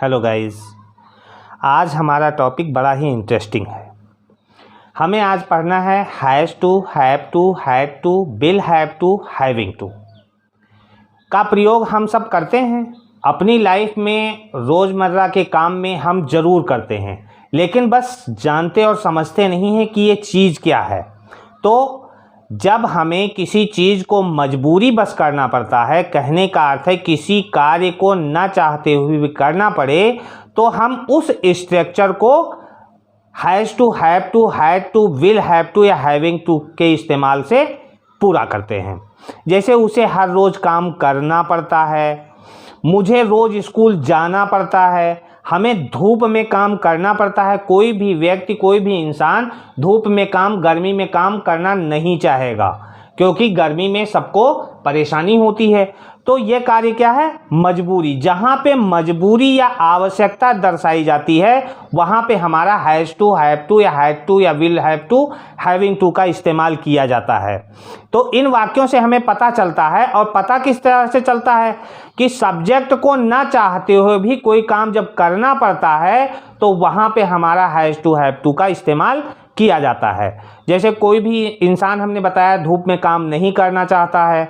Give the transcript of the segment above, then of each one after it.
Hello guys, आज हमारा topic बड़ा ही इंटरेस्टिंग है। हमें आज पढ़ना है has to, have to, had to, will have to, having to का प्रयोग हम सब करते हैं अपनी लाइफ में, रोज़मर्रा के काम में हम ज़रूर करते हैं, लेकिन बस जानते और समझते नहीं हैं कि ये चीज़ क्या है। तो जब हमें किसी चीज़ को मजबूरी बस करना पड़ता है, कहने का अर्थ है किसी कार्य को ना चाहते हुए भी करना पड़े, तो हम उस स्ट्रक्चर को has to, have to, had to, will have to या हैविंग टू के इस्तेमाल से पूरा करते हैं। जैसे उसे हर रोज़ काम करना पड़ता है, मुझे रोज़ स्कूल जाना पड़ता है, हमें धूप में काम करना पड़ता है। कोई भी व्यक्ति, कोई भी इंसान धूप में काम, गर्मी में काम करना नहीं चाहेगा, क्योंकि गर्मी में सबको परेशानी होती है। तो ये कार्य क्या है? मजबूरी। जहाँ पे मजबूरी या आवश्यकता दर्शाई जाती है, वहाँ पे हमारा हैज़ टू, हैव टू या हैड टू या will have to, having to का इस्तेमाल किया जाता है। तो इन वाक्यों से हमें पता चलता है, और पता किस तरह से चलता है कि सब्जेक्ट को ना चाहते हुए भी कोई काम जब करना पड़ता है, तो वहाँ पे हमारा हैज़ टू, हैव टू का इस्तेमाल किया जाता है। जैसे कोई भी इंसान, हमने बताया, धूप में काम नहीं करना चाहता है,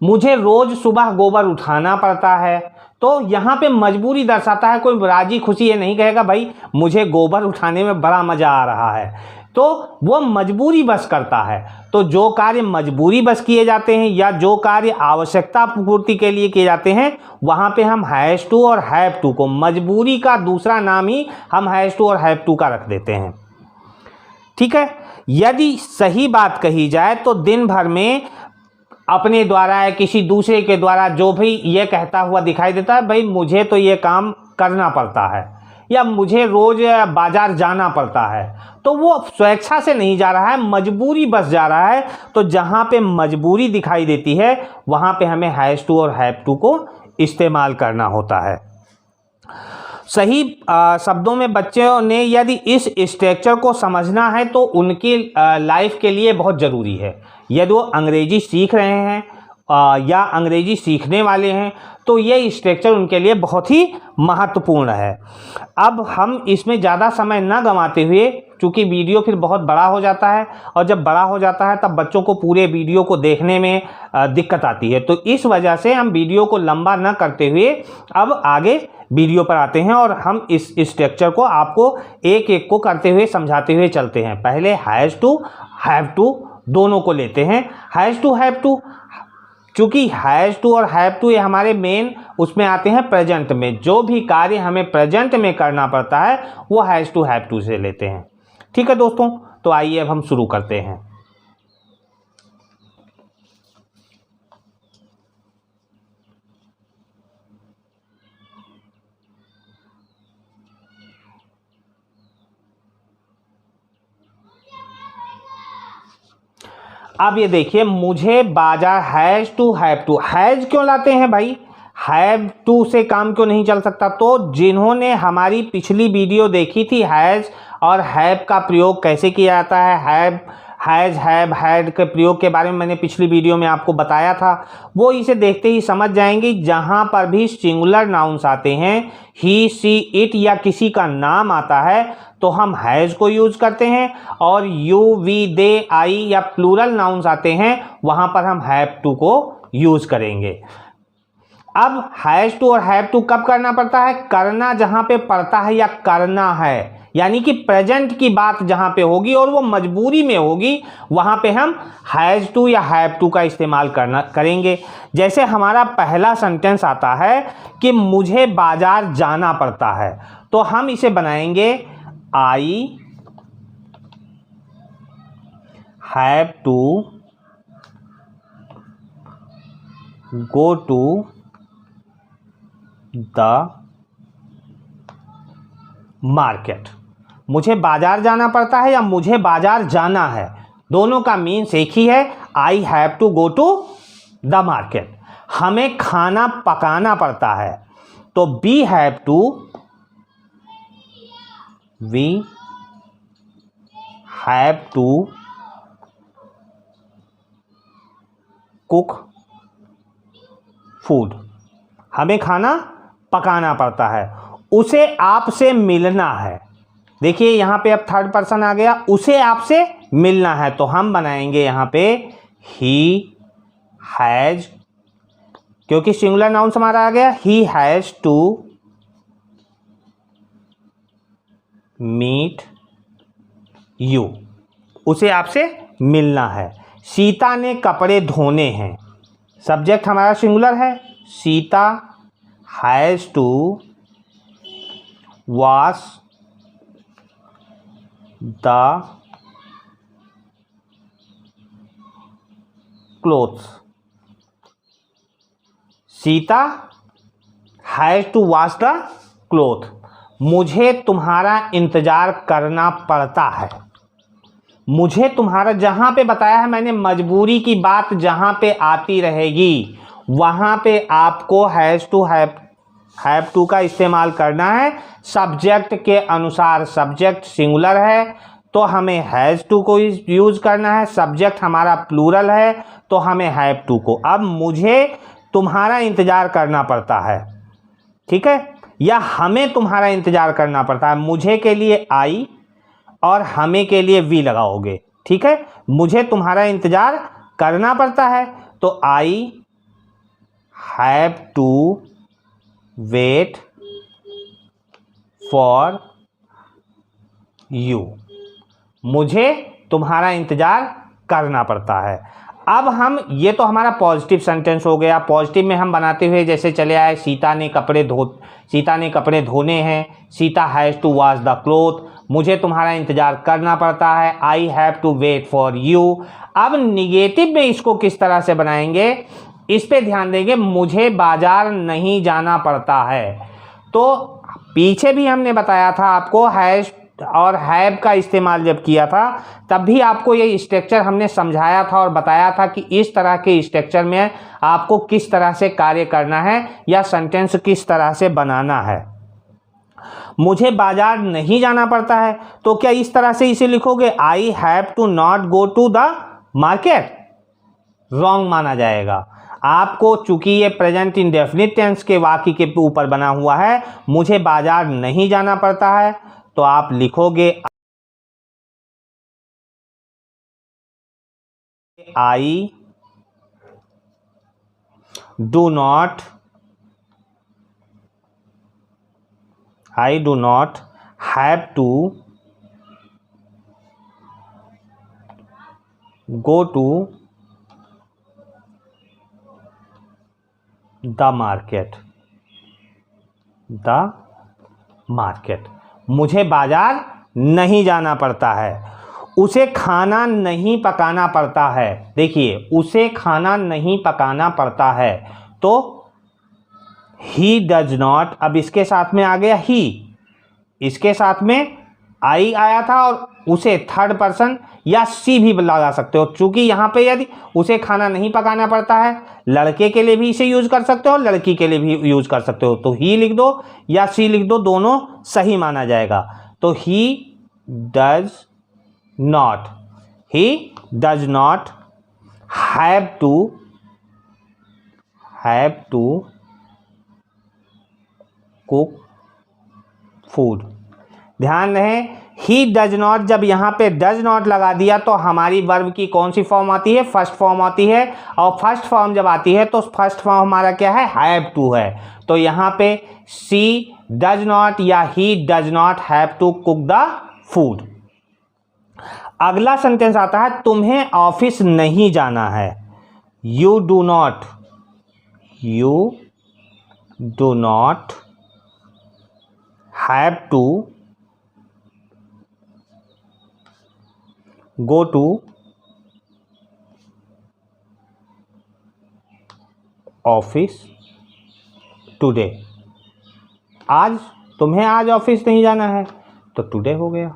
मुझे रोज़ सुबह गोबर उठाना पड़ता है, तो यहाँ पे मजबूरी दर्शाता है। कोई राजी खुशी ये नहीं कहेगा भाई मुझे गोबर उठाने में बड़ा मज़ा आ रहा है, तो वो मजबूरी बस करता है। तो जो कार्य मजबूरी बस किए जाते हैं या जो कार्य आवश्यकता पूर्ति के लिए किए जाते हैं, वहाँ पे हम हैज़ टू और हैव टू को, मजबूरी का दूसरा नाम ही हम हैज़ टू और हैव टू का रख देते हैं। ठीक है। यदि सही बात कही जाए तो दिन भर में अपने द्वारा या किसी दूसरे के द्वारा जो भी ये कहता हुआ दिखाई देता है, भाई मुझे तो ये काम करना पड़ता है या मुझे रोज़ बाजार जाना पड़ता है, तो वो स्वेच्छा से नहीं जा रहा है, मजबूरी बस जा रहा है। तो जहाँ पे मजबूरी दिखाई देती है, वहाँ पे हमें हैज़ टू और हैव टू को इस्तेमाल करना होता है। सही शब्दों में बच्चों ने यदि इस स्ट्रक्चर को समझना है तो उनकी लाइफ के लिए बहुत ज़रूरी है। यदि वो अंग्रेजी सीख रहे हैं या अंग्रेजी सीखने वाले हैं, तो ये स्ट्रक्चर उनके लिए बहुत ही महत्वपूर्ण है। अब हम इसमें ज़्यादा समय ना गंवाते हुए, चूँकि वीडियो फिर बहुत बड़ा हो जाता है, और जब बड़ा हो जाता है तब बच्चों को पूरे वीडियो को देखने में दिक्कत आती है, तो इस वजह से हम वीडियो को लंबा न करते हुए अब आगे वीडियो पर आते हैं और हम इस स्ट्रक्चर को आपको एक एक को करते हुए समझाते हुए चलते हैं। पहले हैज़ टू, हैव टू दोनों को लेते हैं। हैज़ टू, हैव टू, चूँकि हैज़ टू और हैव टू ये हमारे मेन उसमें आते हैं प्रेजेंट में। जो भी कार्य हमें प्रेजेंट में करना पड़ता है वो हैज़ टू, हैव टू से लेते हैं। ठीक है दोस्तों, तो आइए अब हम शुरू करते हैं। अब ये देखिए, मुझे बाजार, has to, have to, has क्यों लाते हैं भाई? हैव टू से काम क्यों नहीं चल सकता? तो जिन्होंने हमारी पिछली वीडियो देखी थी, हैज़ और हैव का प्रयोग कैसे किया जाता है, हैव, हैज़, हैव, हैड के प्रयोग के बारे में मैंने पिछली वीडियो में आपको बताया था, वो इसे देखते ही समझ जाएंगे। जहाँ पर भी सिंगुलर नाउन्स आते हैं, ही, सी, इट या किसी का नाम आता है, तो हम हैज़ को यूज़ करते हैं, और यू, वी, दे, आई या प्लूरल नाउन्स आते हैं, वहाँ पर हम हैव टू को यूज़ करेंगे। अब हैज़ टू और हैव टू कब करना पड़ता है? करना जहाँ पे पड़ता है या करना है, यानी कि प्रेजेंट की बात जहाँ पे होगी और वो मजबूरी में होगी, वहाँ पे हम हैज़ टू या हैव टू का इस्तेमाल करेंगे। जैसे हमारा पहला सेंटेंस आता है कि मुझे बाजार जाना पड़ता है, तो हम इसे बनाएंगे I have to go to the market. मुझे बाजार जाना पड़ता है या मुझे बाजार जाना है, दोनों का मीन्स एक ही है, I have to go to the market. हमें खाना पकाना पड़ता है, तो we have to, we have to cook food. हमें खाना पकाना पड़ता है, उसे आपसे मिलना है। देखिए यहाँ पे अब थर्ड पर्सन आ गया, उसे आपसे मिलना है, तो हम बनाएंगे यहाँ पे ही हैज, क्योंकि सिंगुलर नाउन हमारा आ गया, he has to meet you, उसे आपसे मिलना है। सीता ने कपड़े धोने हैं, सब्जेक्ट हमारा सिंगुलर है, Sita has to wash the clothes, Sita has to wash the cloth, मुझे तुम्हारा इंतजार करना पड़ता है। मुझे तुम्हारा, जहां पे बताया है मैंने मजबूरी की बात जहां पे आती रहेगी वहां पे आपको हैज टू हैव टू का इस्तेमाल करना है सब्जेक्ट के अनुसार। सब्जेक्ट सिंगुलर है तो हमें हैज टू को यूज करना है, सब्जेक्ट हमारा प्लूरल है तो हमें हैव टू को। अब मुझे तुम्हारा इंतजार करना पड़ता है, ठीक है, या हमें तुम्हारा इंतजार करना पड़ता है। मुझे के लिए आई और हमें के लिए वी लगाओगे, ठीक है। मुझे तुम्हारा इंतजार करना पड़ता है तो I have to wait for you, मुझे तुम्हारा इंतजार करना पड़ता है। अब हम, ये तो हमारा पॉजिटिव सेंटेंस हो गया। पॉजिटिव में हम बनाते हुए जैसे चले आए, सीता ने कपड़े धोने हैं, Sita has to wash the cloth, मुझे तुम्हारा इंतजार करना पड़ता है, I have to wait for you. अब निगेटिव में इसको किस तरह से बनाएंगे इस पे ध्यान देंगे। मुझे बाजार नहीं जाना पड़ता है, तो पीछे भी हमने बताया था आपको हैज़ और हैव का इस्तेमाल जब किया था तब भी आपको ये स्ट्रक्चर हमने समझाया था और बताया था कि इस तरह के स्ट्रक्चर में आपको किस तरह से कार्य करना है या सेंटेंस किस तरह से बनाना है। मुझे बाजार नहीं जाना पड़ता है तो क्या इस तरह से इसे लिखोगे, I have to not go to the market, wrong माना जाएगा। आपको चूंकि ये प्रेजेंट इंडेफिनिट टेंस के वाक्य के ऊपर बना हुआ है, मुझे बाजार नहीं जाना पड़ता है, तो आप लिखोगे I do not have to go to the market, मुझे बाजार नहीं जाना पड़ता है। उसे खाना नहीं पकाना पड़ता है, देखिए उसे खाना नहीं पकाना पड़ता है, तो ही डज नॉट, अब इसके साथ में आ गया ही, इसके साथ में आई आया था और उसे थर्ड पर्सन या सी भी लगा सकते हो। चूंकि यहाँ पे यदि उसे खाना नहीं पकाना पड़ता है, लड़के के लिए भी इसे यूज कर सकते हो, लड़की के लिए भी यूज कर सकते हो, तो ही लिख दो या सी लिख दो, दोनों सही माना जाएगा। तो he does not have to cook food. ध्यान रहे, ही डज नॉट, जब यहाँ पे डज नॉट लगा दिया तो हमारी वर्ब की कौन सी फॉर्म आती है, फर्स्ट फॉर्म आती है, और फर्स्ट फॉर्म जब आती है तो फर्स्ट फॉर्म हमारा क्या है, हैव टू है। तो यहाँ पे सी डज नॉट या he does not have to cook the food. अगला सेंटेंस आता है, तुम्हें ऑफिस नहीं जाना है, you do not have to go to office today. आज तुम्हें आज ऑफिस नहीं जाना है तो टुडे हो गया।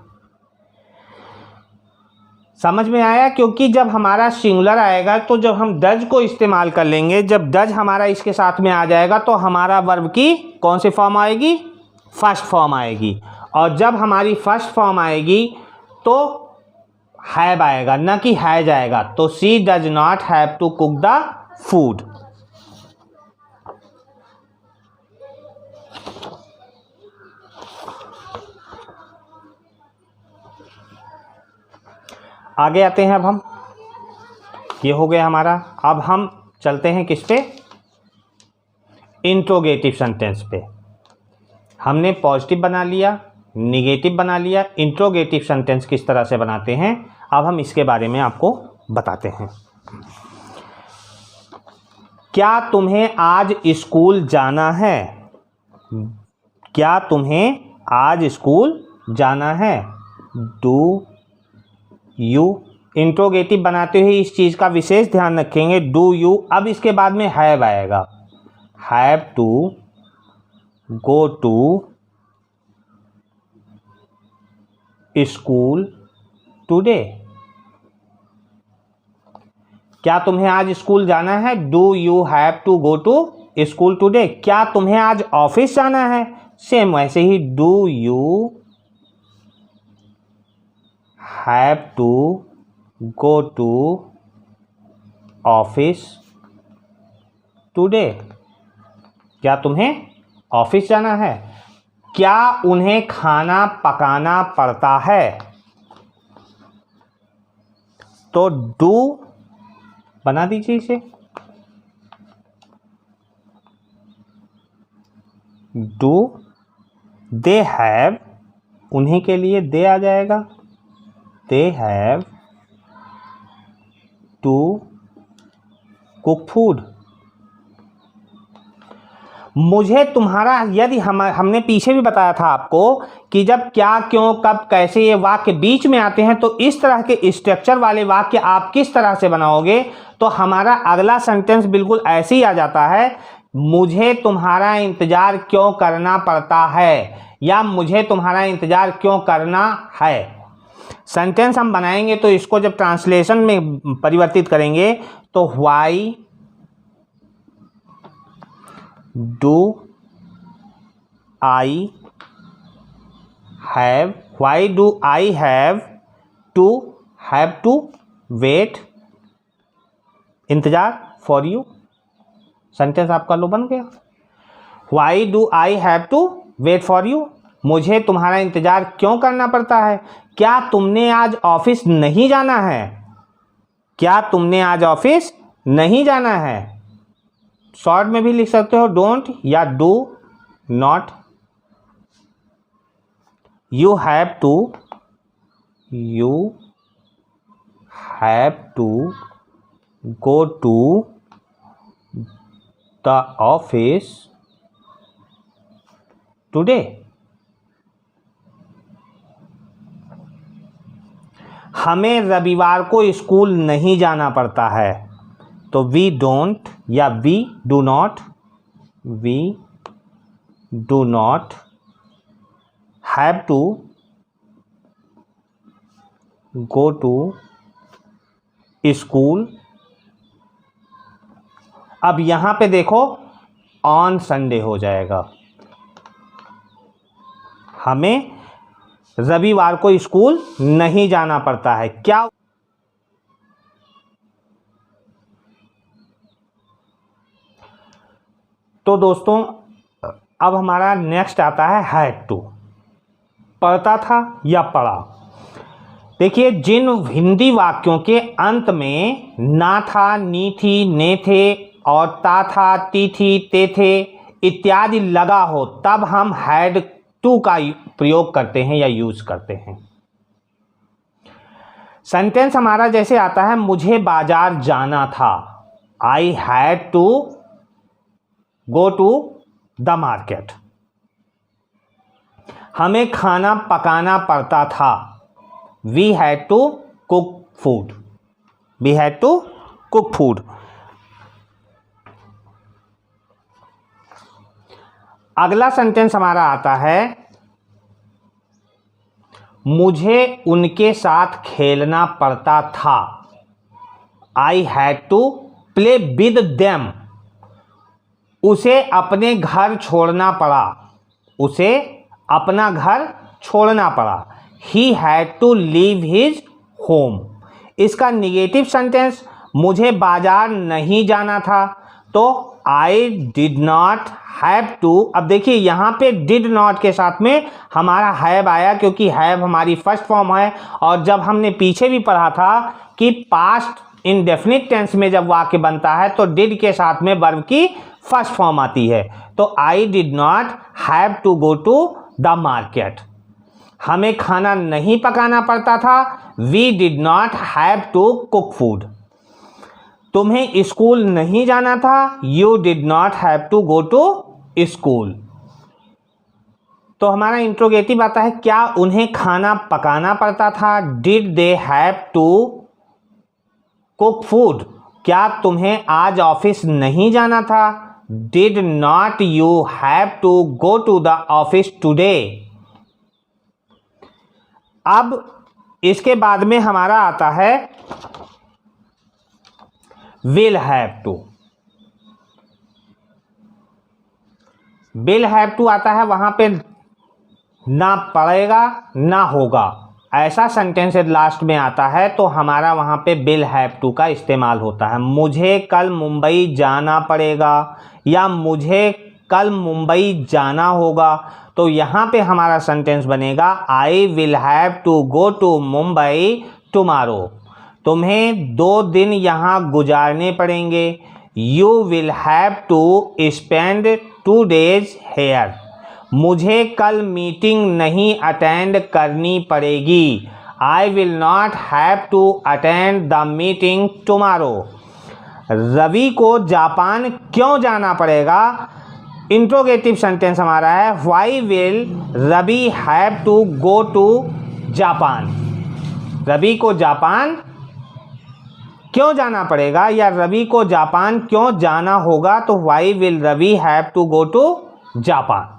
समझ में आया? क्योंकि जब हमारा सिंगुलर आएगा तो जब हम डज को इस्तेमाल कर लेंगे, जब डज हमारा इसके साथ में आ जाएगा तो हमारा वर्ब की कौन सी फॉर्म आएगी, फर्स्ट फॉर्म आएगी, और जब हमारी फर्स्ट फॉर्म आएगी तो हैव आएगा, न कि हैज आएगा। तो she does not have to cook the food. आगे आते हैं। अब हम, ये हो गया हमारा। अब हम चलते हैं किस पे, इंट्रोगेटिव सेंटेंस पे। हमने पॉजिटिव बना लिया, निगेटिव बना लिया, इंट्रोगेटिव सेंटेंस किस तरह से बनाते हैं अब हम इसके बारे में आपको बताते हैं। क्या तुम्हें आज स्कूल जाना है? क्या तुम्हें आज स्कूल जाना है? Do you. इंट्रोगेटिव बनाते हुए इस चीज़ का विशेष ध्यान रखेंगे, डू यू। अब इसके बाद में हैव आएगा, have to go to school today. क्या तुम्हें आज स्कूल जाना है? Do you have to go to school today. क्या तुम्हें आज ऑफिस जाना है? सेम वैसे ही, do you have to go to office today. क्या तुम्हें ऑफिस जाना है? क्या उन्हें खाना पकाना पड़ता है? तो डू बना दीजिए इसे, डू। दे हैव, उन्हीं के लिए दे आ जाएगा, they have to cook food. मुझे तुम्हारा, यदि हमने पीछे भी बताया था आपको कि जब क्या, क्यों, कब, कैसे ये वाक्य बीच में आते हैं तो इस तरह के स्ट्रक्चर वाले वाक्य आप किस तरह से बनाओगे तो हमारा अगला सेंटेंस बिल्कुल ऐसे ही आ जाता है, मुझे तुम्हारा इंतजार क्यों करना पड़ता है, या मुझे तुम्हारा इंतजार क्यों करना है। सेंटेंस हम बनाएंगे तो इसको जब ट्रांसलेशन में परिवर्तित करेंगे तो why do I have, why do I have to wait, इंतजार, फॉर यू। सेंटेंस आपका लो बन गया, why do I have to wait for you. मुझे तुम्हारा इंतजार क्यों करना पड़ता है? क्या तुमने आज ऑफिस नहीं जाना है? क्या तुमने आज ऑफिस नहीं जाना है? शॉर्ट में भी लिख सकते हो डोंट या do not. You have to go to the office today. हमें रविवार को स्कूल नहीं जाना पड़ता है, तो वी डोंट या we do not have to go to school. अब यहां पे देखो ऑन संडे हो जाएगा, हमें रविवार को स्कूल नहीं जाना पड़ता है। क्या तो दोस्तों अब हमारा नेक्स्ट आता है हैड टू, पढ़ता था या पढ़ा। देखिए, जिन हिंदी वाक्यों के अंत में ना था, नी थी, ने थे और ता था, ती थी, ते थे इत्यादि लगा हो, तब हम हैड टू का प्रयोग करते हैं या यूज करते हैं। सेंटेंस हमारा जैसे आता है, मुझे बाजार जाना था, I had to go to the market. हमें खाना पकाना पड़ता था, we had to cook food. अगला सेंटेंस हमारा आता है, मुझे उनके साथ खेलना पड़ता था, I had to play with them. उसे अपने घर छोड़ना पड़ा, उसे अपना घर छोड़ना पड़ा, he had to leave his home. इसका निगेटिव सेंटेंस, मुझे बाजार नहीं जाना था, तो तो I did not have to. अब देखिए यहाँ पे डिड नॉट के साथ में हमारा हैव आया, क्योंकि हैव हमारी फर्स्ट फॉर्म है। और जब हमने पीछे भी पढ़ा था कि पास्ट इंडेफिनिट टेंस में जब वाक्य बनता है तो डिड के साथ में वर्ब की फर्स्ट फॉर्म आती है। तो I did not have to go to the market. हमें खाना नहीं पकाना पड़ता था। We did not have to cook food. तुम्हें स्कूल नहीं जाना था। You did not have to go to school. तो हमारा इंट्रोगेटिव आता है, क्या उन्हें खाना पकाना पड़ता था। Did they have to cook food. क्या तुम्हें आज ऑफिस नहीं जाना था। Did not you have to go to the office today. अब इसके बाद में हमारा आता है will have to. Will have to आता है, वहां पे ना पड़ेगा ना होगा, ऐसा सेंटेंस लास्ट में आता है तो हमारा वहां पे विल हैव टू का इस्तेमाल होता है। मुझे कल मुंबई जाना पड़ेगा या मुझे कल मुंबई जाना होगा, तो यहाँ पे हमारा सेंटेंस बनेगा I will have to go to Mumbai tomorrow. तुम्हें 2 दिन यहाँ गुजारने पड़ेंगे। You will have to spend 2 days here. मुझे कल मीटिंग नहीं अटेंड करनी पड़ेगी। I will not have to attend the meeting tomorrow. Ravi को जापान क्यों जाना पड़ेगा। इंट्रोगेटिव सेंटेंस हमारा है, why will Ravi have to go to Japan. Ravi को जापान क्यों जाना पड़ेगा या रवि को जापान क्यों जाना होगा, तो why will Ravi have to go to Japan.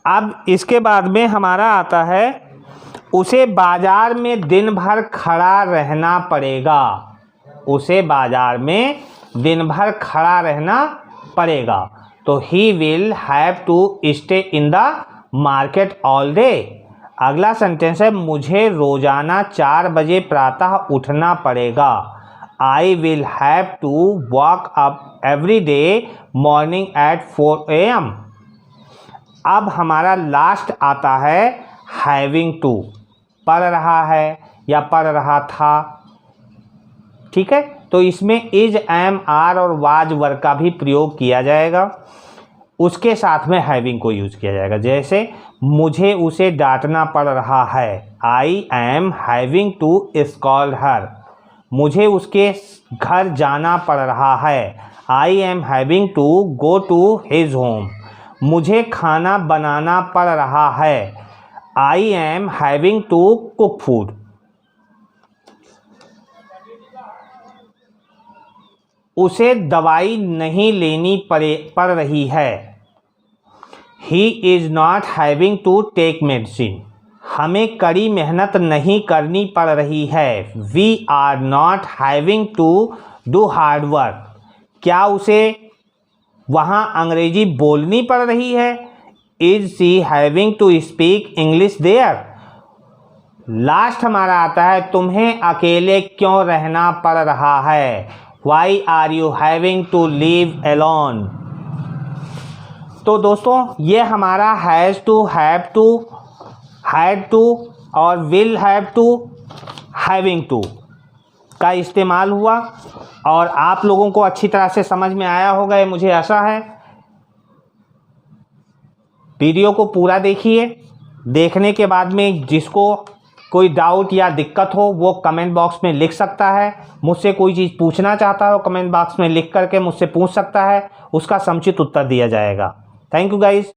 अब इसके बाद में हमारा आता है, उसे बाजार में दिन भर खड़ा रहना पड़ेगा। उसे बाजार में दिन भर खड़ा रहना पड़ेगा, तो he will have to stay in the market all day. अगला सेंटेंस है, मुझे रोजाना 4 बजे प्रातः उठना पड़ेगा। I will have to walk up every day morning at 4 AM। अब हमारा लास्ट आता है हैविंग टू। पढ़ रहा है या पढ़ रहा था, ठीक है, तो इसमें इज, एम, आर और वाज वर्ग का भी प्रयोग किया जाएगा। उसके साथ में हैविंग को यूज किया जाएगा। जैसे मुझे उसे डांटना पड़ रहा है। I am having to scold her. मुझे उसके घर जाना पड़ रहा है। I am having to go to his home. मुझे खाना बनाना पड़ रहा है। I am having to cook food. उसे दवाई नहीं लेनी पड़ रही है। He is not having to take medicine. हमें कड़ी मेहनत नहीं करनी पड़ रही है। We are not having to do hard work. क्या उसे वहाँ अंग्रेजी बोलनी पड़ रही है। Is she having to speak English there. Last हमारा आता है, तुम्हें अकेले क्यों रहना पड़ रहा है। Why are you having to live alone. तो दोस्तों ये हमारा has to, have to, had to और will have to, having to का इस्तेमाल हुआ और आप लोगों को अच्छी तरह से समझ में आया होगा, ये मुझे आशा है। वीडियो को पूरा देखिए। देखने के बाद में जिसको कोई डाउट या दिक्कत हो वो कमेंट बॉक्स में लिख सकता है। मुझसे कोई चीज़ पूछना चाहता हो कमेंट बॉक्स में लिख करके मुझसे पूछ सकता है, उसका समुचित उत्तर दिया जाएगा। Thank you guys.